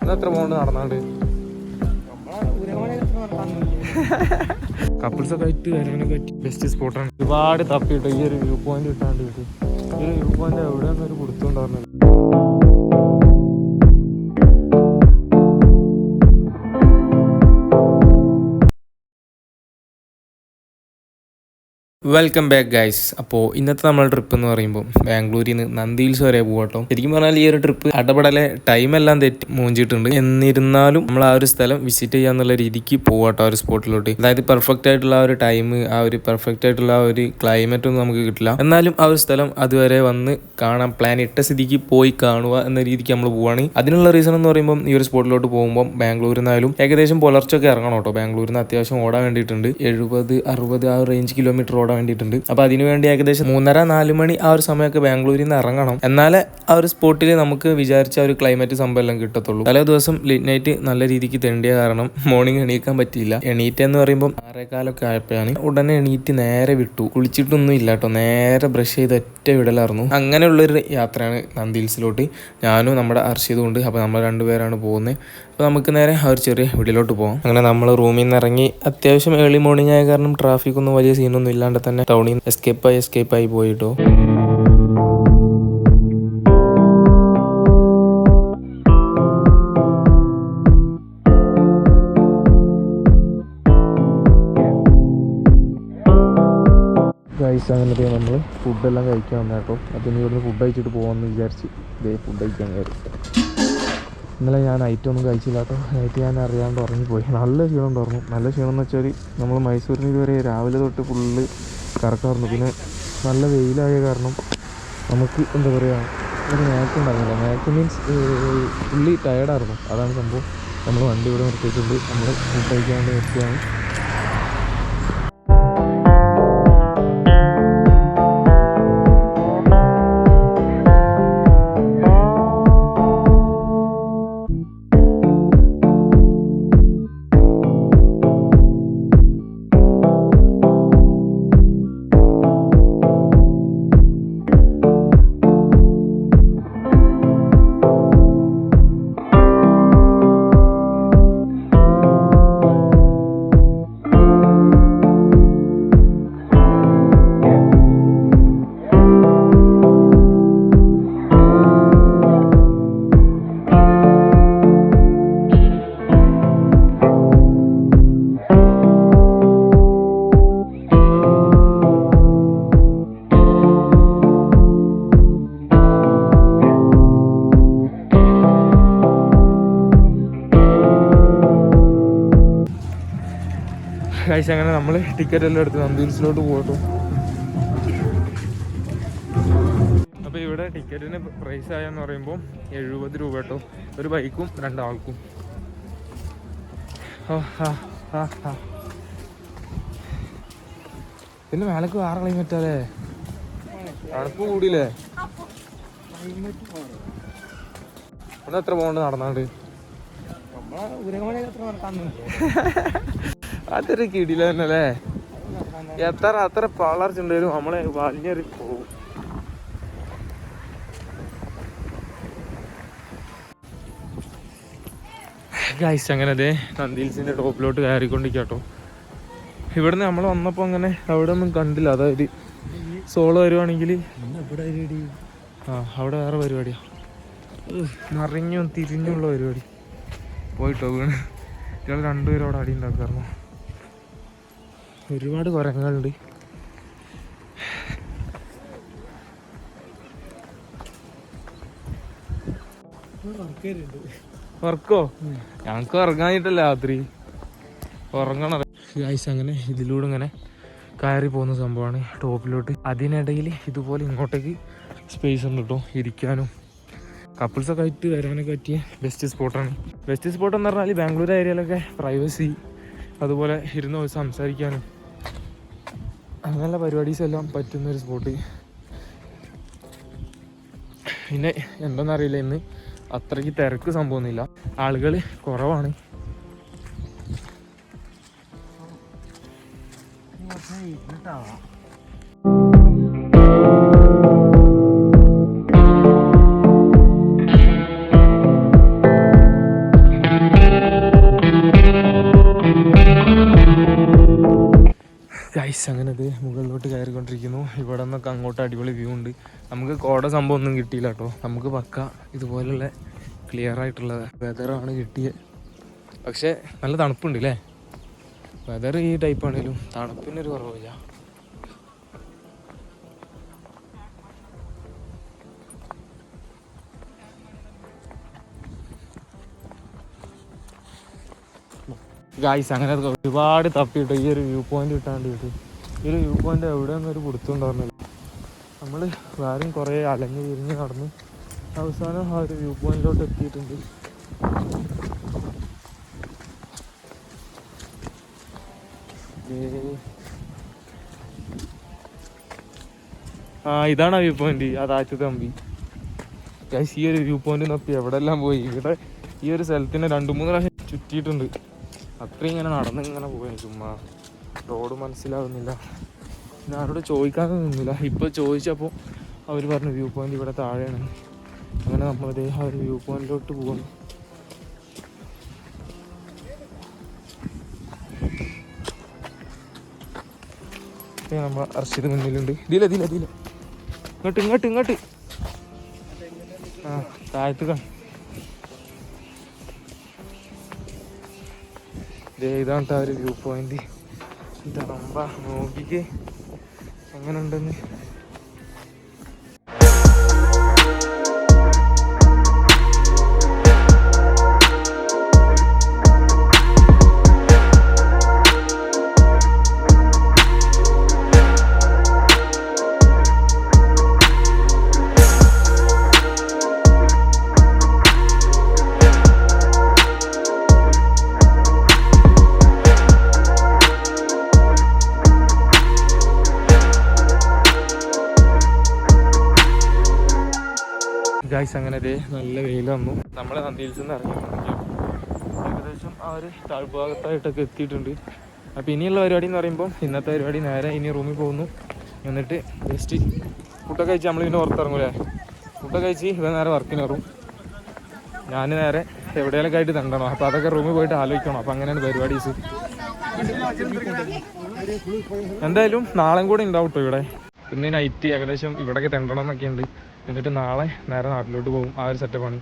എത്ര പോണ്ട് നടന്നാണ്ട് കപ്പിൾസൊക്കെ ആയിട്ട് വരാനൊക്കെ പറ്റി ബെസ്റ്റ് സ്പോട്ടാണ്. ഒരുപാട് തപ്പിട്ടോ ഈ ഒരു വ്യൂ പോയിന്റ് കിട്ടാണ്ട് കിട്ടും. ഈ ഒരു വ്യൂ പോയിന്റ് എവിടെയാണെന്ന് ഒരു കൊടുത്തുണ്ടായിരുന്നത്. Welcome back guys. അപ്പോൾ ഇന്നത്തെ നമ്മുടെ ട്രിപ്പ് എന്ന് പറയുമ്പോൾ ബാംഗ്ലൂരിൽ നിന്ന് നന്ദി ഹിൽസ് വരെ പോകട്ടോ. ശരിക്കും പറഞ്ഞാൽ ഈ ഒരു ട്രിപ്പ് അടപടലെ ടൈമെല്ലാം തെറ്റി മൂഞ്ചിട്ടുണ്ട്. എന്നിരുന്നാലും നമ്മൾ ആ ഒരു സ്ഥലം വിസിറ്റ് ചെയ്യാന്നുള്ള രീതിക്ക് പോകട്ടോ, ആ ഒരു സ്പോട്ടിലോട്ട്. അതായത് പെർഫെക്റ്റ് ആയിട്ടുള്ള ആ ഒരു ടൈം, ആ ഒരു പെർഫെക്റ്റ് ആയിട്ടുള്ള ആ ഒരു ക്ലൈമറ്റ് ഒന്നും നമുക്ക് കിട്ടില്ല. എന്നാലും ആ ഒരു സ്ഥലം അതുവരെ വന്ന് കാണാൻ പ്ലാൻ ഇട്ട സ്ഥിതിക്ക് പോയി കാണുക എന്ന രീതിക്ക് നമ്മൾ പോവാണ്. അതിനുള്ള റീസൺ എന്ന് പറയുമ്പോൾ ഈ ഒരു സ്പോട്ടിലോട്ട് പോകുമ്പോൾ ബാംഗ്ലൂരിൽ നിന്നായാലും ഏകദേശം പുലർച്ചൊക്കെ ഇറങ്ങണം കേട്ടോ. ബാംഗ്ലൂരിൽ നിന്ന് അത്യാവശ്യം ഓടാൻ വേണ്ടിയിട്ടുണ്ട്. 70-60 ആ റേഞ്ച് കിലോമീറ്റർ ഓടാൻ വേണ്ടിയിട്ടുണ്ട്. അപ്പൊ അതിനുവേണ്ടി ഏകദേശം 3:30-4 മണി ആ ഒരു സമയമൊക്കെ ബാംഗ്ലൂരിൽ നിന്ന് ഇറങ്ങണം. എന്നാലേ ആ ഒരു സ്പോട്ടിൽ നമുക്ക് വിചാരിച്ച ഒരു ക്ലൈമറ്റ് സംഭവം എല്ലാം കിട്ടത്തുള്ളൂ. തലേ ദിവസം ലേറ്റ് നൈറ്റ് നല്ല രീതിക്ക് തെണ്ടിയ കാരണം മോർണിംഗ് എണീക്കാൻ പറ്റിയില്ല. എണീറ്റ് എന്ന് പറയുമ്പോൾ 6:15 ആയപ്പോഴാണ്. ഉടനെ എണീറ്റ് നേരെ വിട്ടു. കുളിച്ചിട്ടൊന്നും ഇല്ല കേട്ടോ, നേരെ ബ്രഷ് ചെയ്ത് ഒറ്റ വിടലായിരുന്നു. അങ്ങനെയുള്ളൊരു യാത്രയാണ് നന്ദി ഹിൽസിലോട്ട്. ഞാനും നമ്മുടെ അർഷിതും ഉണ്ട്. അപ്പോൾ നമ്മൾ രണ്ടുപേരാണ് പോകുന്നത്. അപ്പോൾ നമുക്ക് നേരെ ആ ഒരു ചെറിയ വീട്ടിലോട്ട് പോകാം. അങ്ങനെ നമ്മൾ റൂമിൽ നിന്ന് ഇറങ്ങി അത്യാവശ്യം ഏർലി മോർണിംഗ് ആയ കാരണം ട്രാഫിക് ഒന്നും വലിയ സീനൊന്നും ഇല്ലാണ്ട് തന്നെ ടൗണിൽ നിന്ന് എസ്കേപ്പായി പോയിട്ടോ. ഗൈസ്, അങ്ങനത്തെ നമ്മൾ ഫുഡെല്ലാം കഴിക്കാൻ വന്ന കേട്ടോ. അപ്പം ഇനി ഇവിടുന്ന് ഫുഡ് കഴിച്ചിട്ട് പോകാമെന്ന് വിചാരിച്ച് ഇതേ ഫുഡ് കഴിക്കാൻ കയറി. ഇന്നലെ ഞാൻ നൈറ്റൊന്നും കഴിച്ചില്ല കേട്ടോ. നൈറ്റ് ഞാൻ അറിയാണ്ട് ഉറങ്ങിപ്പോയി. നല്ല ക്ഷീണം ഉണ്ടായിരുന്നു. നല്ല ക്ഷീണം എന്ന് വെച്ചാൽ നമ്മൾ മൈസൂരിന് ഇതുവരെ രാവിലെ തൊട്ട് ഫുള്ള് കറക്കാറുണ്ട്. പിന്നെ നല്ല വെയിലായ കാരണം നമുക്ക് എന്താ പറയുക, ഒരു നാക്ക് ഉണ്ടായിരുന്നില്ല. നാക്ക് മീൻസ് ഫുള്ളി ടയർഡായിരുന്നു. അതാണ് സംഭവം. നമ്മൾ വണ്ടി ഇവിടെ നിർത്തിയിട്ടുണ്ട്. നമ്മൾ ഫുഡ് കഴിക്കാണ്ട് നിർത്തിയാണ്. ഗൈസ്, അങ്ങനെ നമ്മൾ ടിക്കറ്റ് എല്ലാം എടുത്ത് നന്ദി ഹിൽസിലോട്ട് പോകട്ടോ. അപ്പോൾ ഇവിടെ ടിക്കറ്റിന് പ്രൈസ് ആയെന്ന് പറയുമ്പോൾ 70 രൂപ കേട്ടോ, ഒരു ബൈക്കും 2 ആൾക്കും. പിന്നെ മേലക്ക് വേറെ ക്ലൈമറ്റ് അല്ലേ, തണുപ്പ് കൂടിയില്ലേ. ഒന്ന് എത്ര പോകണ്ട് നടന്നാണ്ട് അതൊരു കിടില തന്നെ അല്ലേ. അത്ര വളർച്ചുണ്ടായാലും നമ്മളെ വലിഞ്ഞൊരു പോകും. ഗൈസ്, അങ്ങനെ അതെ നന്ദി ഹിൽസിന്റെ ടോപ്പിലോട്ട് കയറിക്കൊണ്ടിരിക്കാട്ടോ. ഇവിടുന്ന് നമ്മൾ വന്നപ്പോൾ അങ്ങനെ അവിടെ ഒന്നും കണ്ടില്ല. അതായത് സോളോ വരുവാണെങ്കിൽ അവിടെ വേറെ പരിപാടിയാ, മറിഞ്ഞും തിരിഞ്ഞുള്ള പരിപാടി. പോയിട്ടോ വീണ് ഇയാൾ 2 പേരും അവിടെ അടി ഉണ്ടാക്കാറുണ്ട്. ഒരുപാട് കുരങ്ങുകളുണ്ട്. ഉറക്കോ? ഞങ്ങൾക്ക് ഉറങ്ങാനിട്ടല്ല, രാത്രി ഉറങ്ങണം. ഗൈസ്, അങ്ങനെ ഇതിലൂടെ ഇങ്ങനെ കയറി പോകുന്ന സംഭവമാണ് ടോപ്പിലോട്ട്. അതിനിടയിൽ ഇതുപോലെ ഇങ്ങോട്ടേക്ക് സ്പേസ് ഉണ്ട് കേട്ടോ, ഇരിക്കാനും കപ്പിൾസൊക്കെ ആയിട്ട് വരാനൊക്കെ പറ്റിയ ബെസ്റ്റ് സ്പോട്ടാണ്. ബെസ്റ്റ് സ്പോട്ട് എന്ന് പറഞ്ഞാൽ ബാംഗ്ലൂർ ഏരിയയിലൊക്കെ പ്രൈവസി, അതുപോലെ ഇരുന്ന് സംസാരിക്കാനും അങ്ങനെയുള്ള പരിപാടീസ് എല്ലാം പറ്റുന്നൊരു സ്പോട്ട്. പിന്നെ എന്താണെന്നറിയില്ല, ഇന്ന് അത്രയ്ക്ക് തിരക്ക് സംഭവമൊന്നുമില്ല, ആളുകൾ കുറവാണ്. ഗൈസ് അങ്ങനെ ഇത് മുകളിലോട്ട് കയറിക്കൊണ്ടിരിക്കുന്നു. ഇവിടെ നിന്നൊക്കെ അങ്ങോട്ട് അടിപൊളി വ്യൂ ഉണ്ട്. നമുക്ക് കോട സംഭവം ഒന്നും കിട്ടിയില്ല കേട്ടോ. നമുക്ക് പക്ക ഇതുപോലുള്ള ക്ലിയർ ആയിട്ടുള്ള വെതറാണ് കിട്ടിയത്. പക്ഷേ നല്ല തണുപ്പുണ്ട് അല്ലേ? വെതർ ഈ ടൈപ്പ് ആണെങ്കിലും തണുപ്പിനൊരു കുറവില്ല. ഗായ്സ് അങ്ങനെ ഒരുപാട് തപ്പിയിട്ട് ഈ ഒരു വ്യൂ പോയിന്റ് കിട്ടാണ്ട് കിട്ടും. ഈ ഒരു വ്യൂ പോയിന്റ് എവിടെയൊന്നും ഒരു പിടുത്തം ഉണ്ടായിരുന്നില്ല. നമ്മൾ വേറെയും കുറേ അലഞ്ഞ് തിരിഞ്ഞ് നടന്ന് അവസാനം ആ ഒരു വ്യൂ പോയിന്റിലോട്ട് എത്തിയിട്ടുണ്ട്. ഇതാണ് ആ വ്യൂ പോയിന്റ്, ആ താഴത്തെ തമ്പി. ഗൈസ് ഈ ഒരു വ്യൂ പോയിന്റ് നോക്കി എവിടെല്ലാം പോയി. ഇവിടെ ഈ ഒരു സ്ഥലത്തിന് 2-3 പ്രാവശ്യം ചുറ്റിയിട്ടുണ്ട്. അത്രയും ഇങ്ങനെ നടന്ന് ഇങ്ങനെ പോയി. ചുമ്മാ റോഡ് മനസ്സിലാവുന്നില്ല. ഞാൻ ആരോട് ചോദിക്കാനൊന്നും നിന്നില്ല. ഇപ്പോൾ ചോദിച്ചപ്പോൾ അവർ പറഞ്ഞു വ്യൂ പോയിന്റ് ഇവിടെ താഴെയാണ്. അങ്ങനെ നമ്മളതേ ആ ഒരു വ്യൂ പോയിന്റിലോട്ട് പോകുന്നു. നമ്മൾ അർഷിത് മുന്നിലുണ്ട്. ഇതില ഇങ്ങോട്ട് ആ താഴത്ത് ഇതാണ് ആ ഒരു വ്യൂ പോയിന്റ്. ഇതാകുമ്പ നോക്കിക്ക് എങ്ങനെ ഉണ്ടെന്ന്. ഗൈസ് അങ്ങനെ നല്ല വെയിൽ വന്നു. നമ്മൾ നന്ദിയിൽ നിന്ന് ഇറങ്ങി ഏകദേശം ആ ഒരു താഴ്ഭാഗത്തായിട്ടൊക്കെ എത്തിയിട്ടുണ്ട്. അപ്പോൾ ഇനിയുള്ള പരിപാടി എന്ന് പറയുമ്പോൾ ഇന്നത്തെ പരിപാടി നേരെ ഇനി റൂമിൽ പോകുന്നു. എന്നിട്ട് ജസ്റ്റ് ഫുഡൊക്കെ കഴിച്ച് നമ്മൾ പിന്നെ പുറത്തിറങ്ങൂലേ. ഫുഡൊക്കെ കഴിച്ച് ഇവ നേരെ വർക്കിന് കയറും. ഞാൻ നേരെ എവിടെയെങ്കിലും ആയിട്ട് തണ്ടണം. അപ്പോൾ അതൊക്കെ റൂമിൽ പോയിട്ട് ആലോചിക്കണം. അപ്പോൾ അങ്ങനെയാണ് പരിപാടീസ്. എന്തായാലും നാളെയും കൂടെ ഉണ്ടാവും കേട്ടോ ഇവിടെ. പിന്നെ നൈറ്റ് ഏകദേശം ഇവിടെയൊക്കെ തെണ്ടണം എന്നൊക്കെ ഉണ്ട്. എന്നിട്ട് നാളെ നേരെ നാട്ടിലോട്ട് പോകും. ആ ഒരു സെറ്റപ്പാണ്.